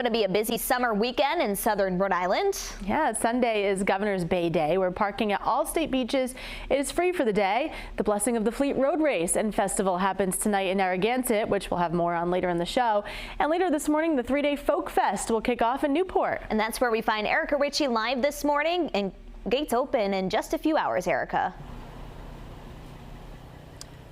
Going to be a busy summer weekend in southern Rhode Island. Yeah, Sunday is Governor's Bay Day, where parking at all state beaches is free for the day. The Blessing of the Fleet Road Race and Festival happens tonight in Narragansett, which we'll have more on later in the show. And later this morning, the three-day Folk Fest will kick off in Newport. And that's where we find Erica Ritchie live this morning, and gates open in just a few hours, Erica.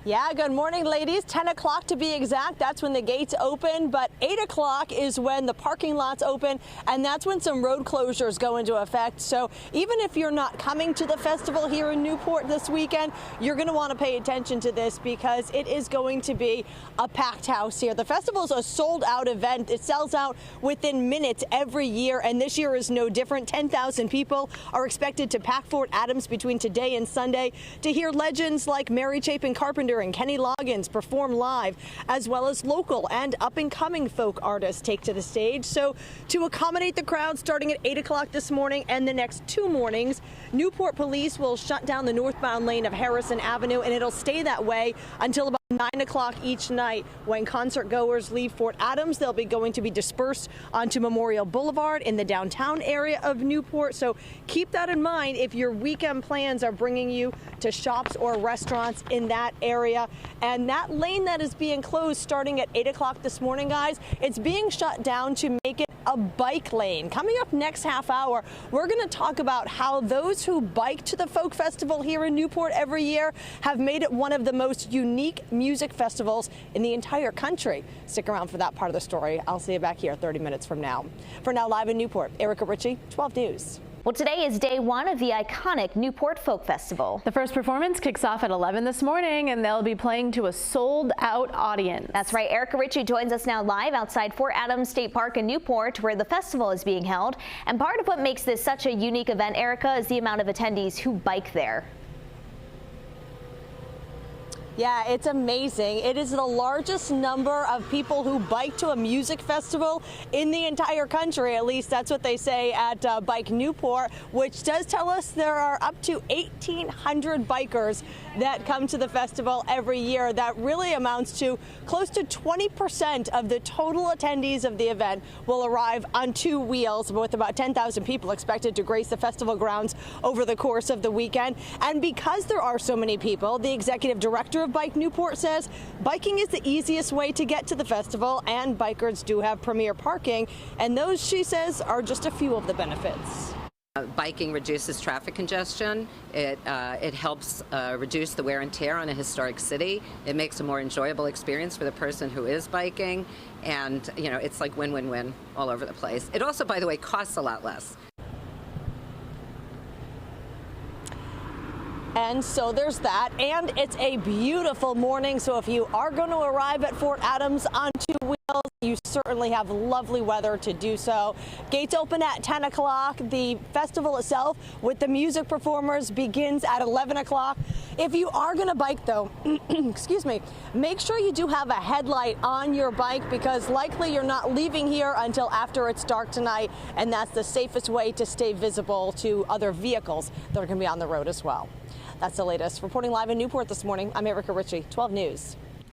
Yeah, good morning, ladies. 10 o'clock to be exact. That's when the gates open, but 8 o'clock is when the parking lots open, and that's when some road closures go into effect. So even if you're not coming to the festival here in Newport this weekend, you're going to want to pay attention to this because it is going to be a packed house here. The festival is a sold-out event. It sells out within minutes every year, and this year is no different. 10,000 people are expected to pack Fort Adams between today and Sunday to hear legends like Mary Chapin Carpenter and Kenny Loggins perform live, as well as local and up-and-coming folk artists take to the stage. So to accommodate the crowd starting at 8 o'clock this morning and the next 2 mornings, Newport police will shut down the northbound lane of Harrison Avenue, and it'll stay that way until about 9 o'clock each night. When concert goers leave Fort Adams, they'll be going to be dispersed onto Memorial Boulevard in the downtown area of Newport. So keep that in mind if your weekend plans are bringing you to shops or restaurants in that area. And that lane that is being closed starting at 8 o'clock this morning, guys, it's being shut down to make it a bike lane. Coming up next half hour, we're going to talk about how those who bike to the Folk Festival here in Newport every year have made it one of the most unique music festivals in the entire country. Stick around for that part of the story. I'll see you back here 30 minutes from now. For now, live in Newport, Erica Ritchie, 12 News. Well, today is day 1 of the iconic Newport Folk Festival. The first performance kicks off at 11 this morning, and they'll be playing to a sold-out audience. That's right. Erica Ritchie joins us now live outside Fort Adams State Park in Newport, where the festival is being held. And part of what makes this such a unique event, Erica, is the amount of attendees who bike there. Yeah, it's amazing. It is the largest number of people who bike to a music festival in the entire country. At least that's what they say at Bike Newport, which does tell us there are up to 1,800 bikers that come to the festival every year. That really amounts to close to 20% of the total attendees of the event will arrive on 2 wheels, with about 10,000 people expected to grace the festival grounds over the course of the weekend. And because there are so many people, the executive director of Bike Newport says biking is the easiest way to get to the festival, and bikers do have premier parking, and those, she says, are just a few of the benefits. Biking reduces traffic congestion. It helps reduce the wear and tear on a historic city. It makes a more enjoyable experience for the person who is biking, and you know, it's like win-win-win all over the place. It also, by the way, costs a lot less. And so there's that, and it's a beautiful morning, so if you are going to arrive at Fort Adams on 2 wheels, you certainly have lovely weather to do so. Gates open at 10 o'clock. The festival itself with the music performers begins at 11 o'clock. If you are going to bike, though, excuse me, make sure you do have a headlight on your bike, because likely you're not leaving here until after it's dark tonight, and that's the safest way to stay visible to other vehicles that are going to be on the road as well. That's the latest. Reporting live in Newport this morning, I'm Erica Ritchie, 12 News.